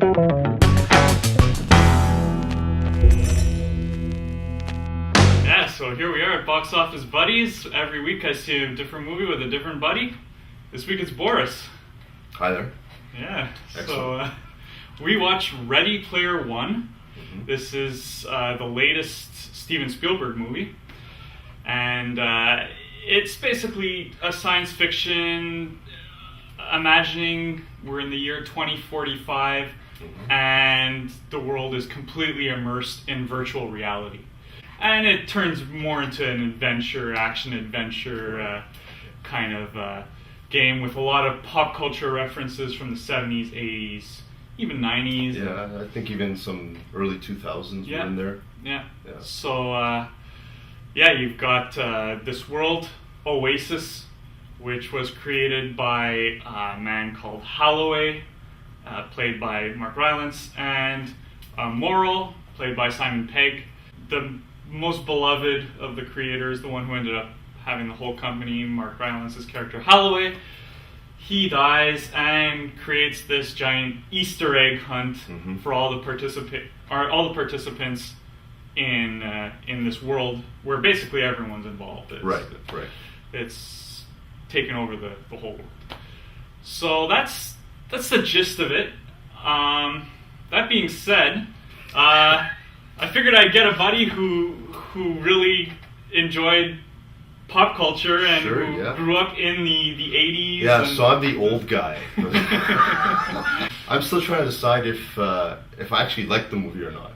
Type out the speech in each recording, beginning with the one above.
Yeah, so here we are at Box Office Buddies. Every week I see a different movie with a different buddy. This week it's Boris. Hi there. Yeah, Excellent. so we watched Ready Player One. Mm-hmm. This is the latest Steven Spielberg movie. And it's basically a science fiction imagining we're in the year 2045 Mm-hmm. and the world is completely immersed in virtual reality. And it turns more into an adventure, action-adventure kind of game with a lot of pop culture references from the 70s, 80s, even 90s. Yeah, I think even some early 2000s Yeah. were in there. Yeah. Yeah. So, you've got this world, Oasis, which was created by a man called Holloway, played by Mark Rylance, and Morrill, played by Simon Pegg. The most beloved of the creators, the one who ended up having the whole company, Mark Rylance's character Holloway, he dies and creates this giant Easter egg hunt Mm-hmm. for all the participants in this world where basically everyone's involved. Right. It's taken over the whole world. So that's the gist of it. That being said, I figured I'd get a buddy who really enjoyed pop culture and Sure, who yeah. grew up in the 80s. Yeah, and so I'm the old guy. I'm still trying to decide if I actually liked the movie or not.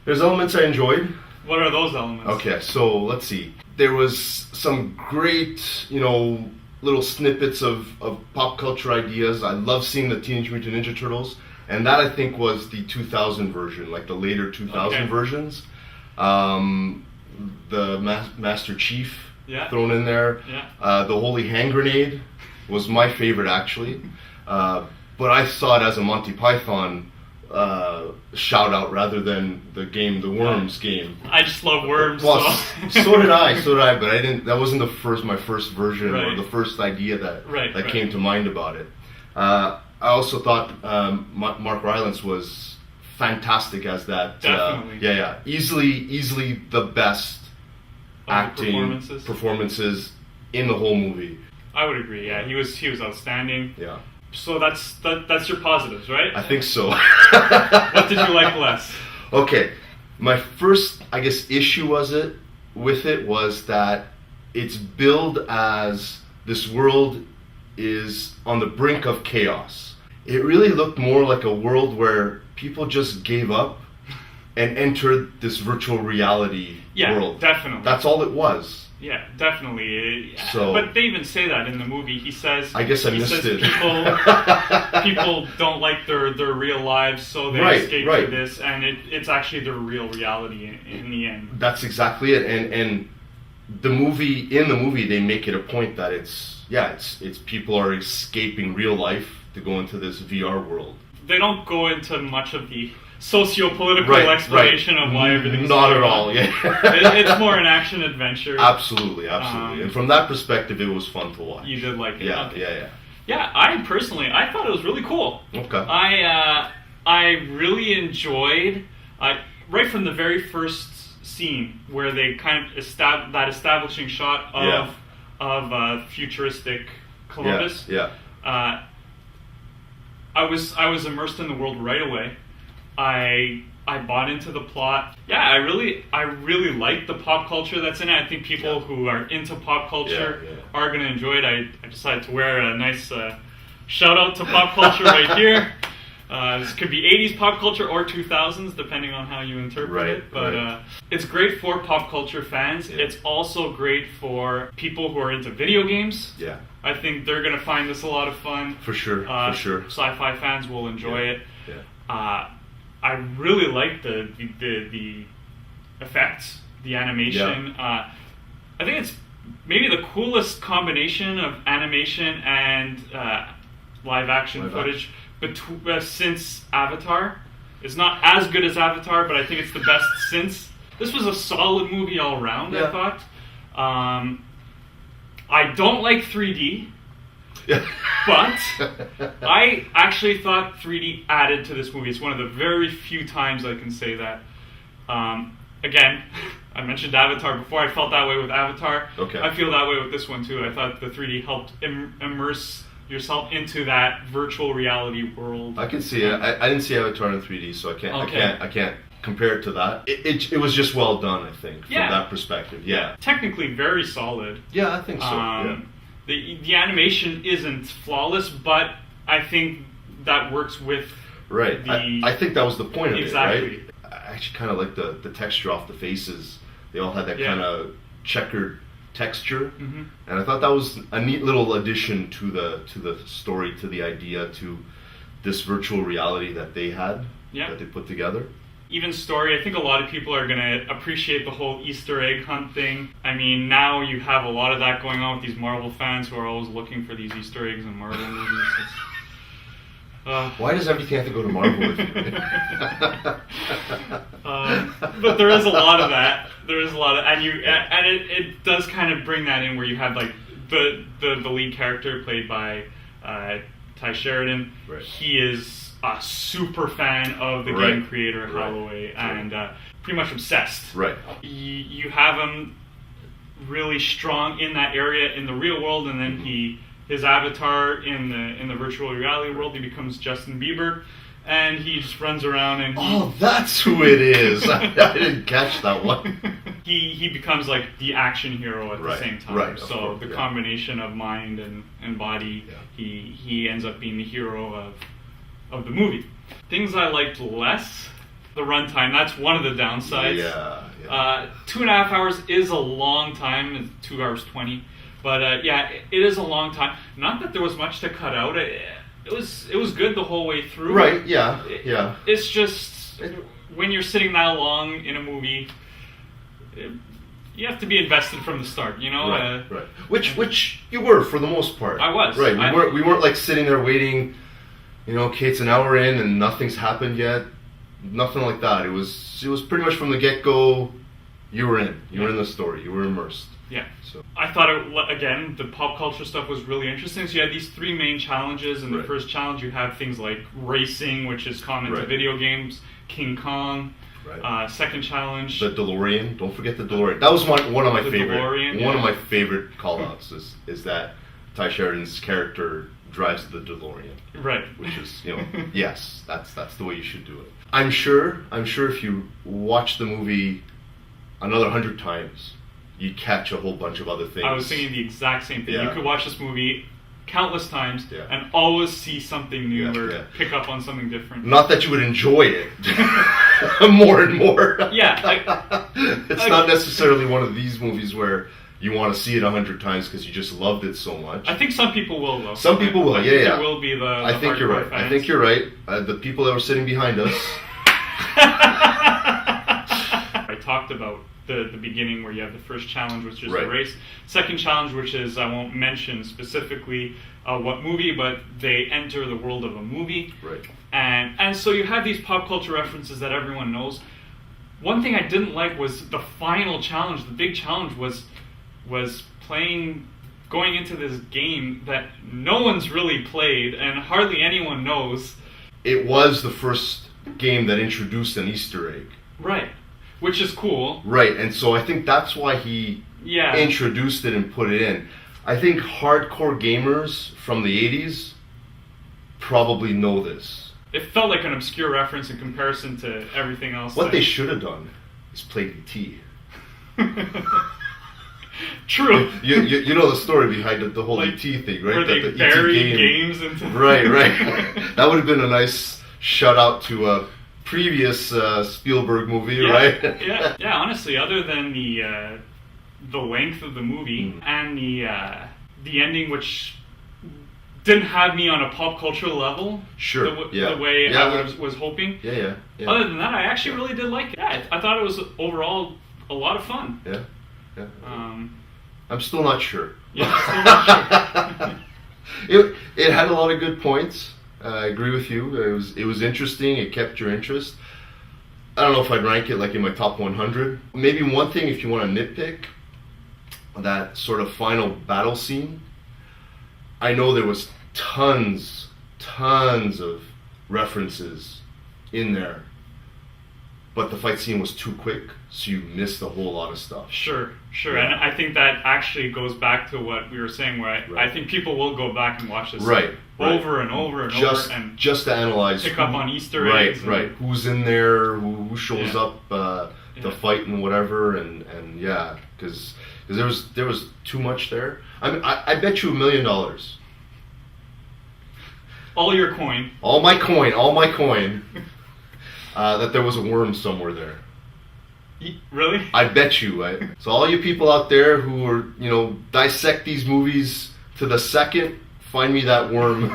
There's elements I enjoyed. What are those elements? Okay, so let's see. There was some great, little snippets of pop culture ideas. I love seeing the Teenage Mutant Ninja Turtles, and that I think was the 2000 version, like the later 2000 versions. The Master Chief thrown in there. Yeah. The Holy Hand Grenade was my favorite, actually. But I saw it as a Monty Python shout out rather than the Worms game. I just love worms. Well, so. so did I, but I didn't. That wasn't my first version Right. or the first idea that Right. came to mind about it. I also thought Mark Rylance was fantastic as that. Definitely. Easily the best acting performances in the whole movie. I would agree. Yeah, he was outstanding. Yeah. So that's your positives, right? I think so. What did you like less? Okay, my first, I guess, issue with it was that it's billed as this world is on the brink of chaos. It really looked more like a world where people just gave up and entered this virtual reality world. Definitely. That's all it was. Yeah, definitely. So, but they even say that in the movie. He says, I guess I missed it. People don't like their real lives, so they escape to this, and it's actually their real reality in the end. That's exactly it. And in the movie, they make it a point that it's people are escaping real life to go into this VR world. They don't go into much of the socio-political explanation of why everything's not at all. Yeah, it's more an action adventure. Absolutely. And from that perspective, it was fun to watch. You did like it. Yeah, okay. yeah. Yeah, I thought it was really cool. Okay. I really enjoyed right from the very first scene where they kind of establishing shot of futuristic Columbus. Yeah. I was immersed in the world right away. I bought into the plot. Yeah, I really like the pop culture that's in it. I think people who are into pop culture are going to enjoy it. I decided to wear a nice shout out to pop culture right here. This could be 80s pop culture or 2000s, depending on how you interpret it. But it's great for pop culture fans. Yeah. It's also great for people who are into video games. Yeah. I think they're going to find this a lot of fun. For sure. Sci-fi fans will enjoy it. Yeah. I really like the effects, the animation. I think it's maybe the coolest combination of animation and live action footage since Avatar. It's not as good as Avatar, but I think it's the best since. This was a solid movie all around, I thought. I don't like 3D. Yeah. But I actually thought 3D added to this movie. It's one of the very few times I can say that. Again, I mentioned Avatar before. I felt that way with Avatar. Okay. I feel that way with this one too. I thought the 3D helped immerse yourself into that virtual reality world. I can see it. I didn't see Avatar in 3D, so I can't compare it to that. It was just well done, I think, from that perspective. Yeah. Technically very solid. Yeah, I think so. The animation isn't flawless, but I think that works with right. I think that was the point of it, right? I actually kind of like the texture off the faces. They all had that kind of checkered texture, and I thought that was a neat little addition to the story, to the idea, to this virtual reality that they had, that they put together. Even story, I think a lot of people are going to appreciate the whole Easter egg hunt thing. I mean, now you have a lot of that going on with these Marvel fans who are always looking for these Easter eggs in Marvel movies. Why does everything have to go to Marvel with you? But there is a lot of that. There is a lot of, and it does kind of bring that in where you have like the lead character played by Ty Sheridan. Right. He is a super fan of the game creator Holloway and pretty much obsessed. Right. You have him really strong in that area in the real world, and then his avatar in the virtual reality world, he becomes Justin Bieber, and he just runs around and that's who it is. I didn't catch that one. He becomes like the action hero at the same time. Right, so the combination of mind and body, he ends up being the hero of the movie. Things I liked less, the runtime. That's one of the downsides. Yeah. 2.5 hours is a long time. It's 2 hours 20. But it is a long time. Not that there was much to cut out. It was good the whole way through. Right. Yeah. It's just when you're sitting that long in a movie, you have to be invested from the start. You know. Right. Which you were for the most part. I was. Right. We weren't like sitting there waiting. You know, okay, it's an hour in and nothing's happened yet. Nothing like that. It was pretty much from the get-go. You were in. You were in the story. You were immersed. Yeah. So I thought again the pop culture stuff was really interesting. So you had these 3 main challenges. In the first challenge, you have things like racing, which is common to video games. King Kong. Right. Second challenge. The DeLorean. Don't forget the DeLorean. That was one of my favorite. DeLorean, one of my favorite call-outs is that Ty Sheridan's character drives the DeLorean. Right. Which is, yes, that's the way you should do it. I'm sure if you watch the movie another 100 times, you catch a whole bunch of other things. I was thinking the exact same thing. Yeah. You could watch this movie countless times Yeah. and always see something new or Yeah. pick up on something different. Not that you would enjoy it more and more. Yeah. It's not necessarily one of these movies where you want to see it 100 times because you just loved it so much. I think some people will, though. Some people will, yeah. There will be the I think you're right. fans. I think you're right. The people that were sitting behind us. I talked about the beginning where you have the first challenge, which is the Right. race. Second challenge, which is, I won't mention specifically what movie, but they enter the world of a movie. Right. And so you have these pop culture references that everyone knows. One thing I didn't like was the final challenge. The big challenge was going into this game that no one's really played and hardly anyone knows. It was the first game that introduced an Easter egg. Right. Which is cool. Right, and so I think that's why he introduced it and put it in. I think hardcore gamers from the 80s probably know this. It felt like an obscure reference in comparison to everything else. What they should have done is played E.T. True. You know the story behind the whole like, E.T. thing, right? Where they that the bury games into... Right. That would have been a nice shout out to a previous Spielberg movie, right? Yeah. Honestly, other than the length of the movie and the ending, which didn't have me on a pop culture level, sure, the way I was hoping. Yeah. Other than that, I actually really did like it. Yeah, I thought it was overall a lot of fun. Yeah. I'm still not sure. Yeah, I'm still not sure. It had a lot of good points. I agree with you. It was interesting. It kept your interest. I don't know if I'd rank it like in my top 100. Maybe one thing, if you want to nitpick, that sort of final battle scene. I know there was tons of references in there, but the fight scene was too quick, so you missed a whole lot of stuff. Sure. Yeah. And I think that actually goes back to what we were saying, where I think people will go back and watch this over and over and over and just to analyze, pick up on Easter eggs. Right. Who's in there? Who shows up to fight and whatever, and yeah, because there was too much there. I mean, I bet you $1 million. All your coin. All my coin. That there was a worm somewhere there. Really? I bet you. So all you people out there who are, dissect these movies to the second, find me that worm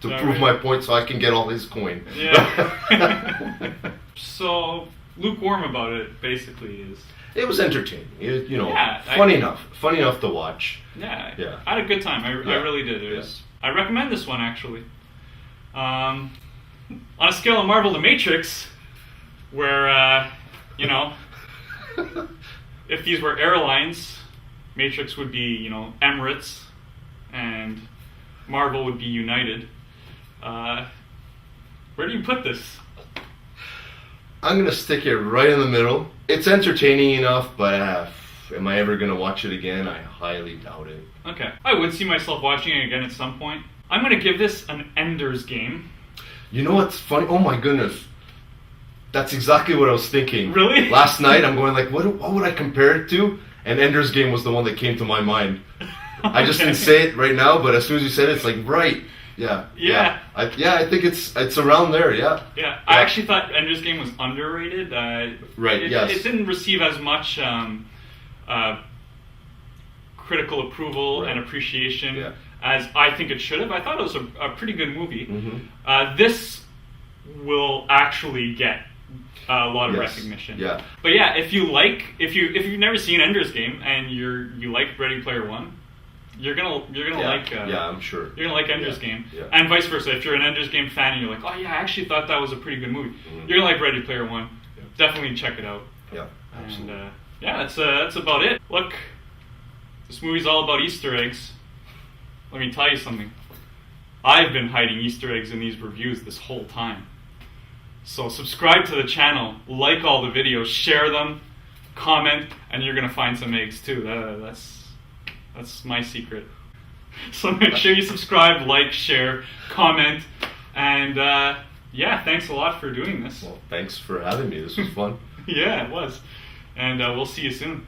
to prove my point so I can get all his coin. Yeah. So, lukewarm about it, basically, is... It was entertaining. Funny enough to watch. Yeah. I had a good time. I really did. I recommend this one, actually. On a scale of Marvel to Matrix, where, if these were airlines, Matrix would be, Emirates, and Marvel would be United. Where do you put this? I'm going to stick it right in the middle. It's entertaining enough, but am I ever going to watch it again? I highly doubt it. Okay. I would see myself watching it again at some point. I'm going to give this an Ender's Game. You know what's funny? Oh my goodness. That's exactly what I was thinking. Really? Last night I'm going like, what would I compare it to? And Ender's Game was the one that came to my mind. I just didn't say it right now, but as soon as you said it, it's like, right. Yeah. I think it's around there, yeah. Yeah. I actually thought Ender's Game was underrated. Yes. It didn't receive as much critical approval and appreciation as I think it should have. I thought it was a pretty good movie. Mm-hmm. This will actually get a lot of recognition. Yeah. But yeah, if you've never seen Ender's Game and you like Ready Player One, you're gonna like. I'm sure. You're gonna like Ender's Game, Yeah. and vice versa. If you're an Ender's Game fan and you're like, oh yeah, I actually thought that was a pretty good movie, you're gonna like Ready Player One. Yeah. Definitely check it out. Yeah, absolutely. And that's about it. Look, this movie's all about Easter eggs. Let me tell you something. I've been hiding Easter eggs in these reviews this whole time. So subscribe to the channel, like all the videos, share them, comment, and you're gonna find some eggs too. That's my secret. So make sure you subscribe, like, share, comment, and thanks a lot for doing this. Well, thanks for having me. This was fun. Yeah, it was. And we'll see you soon.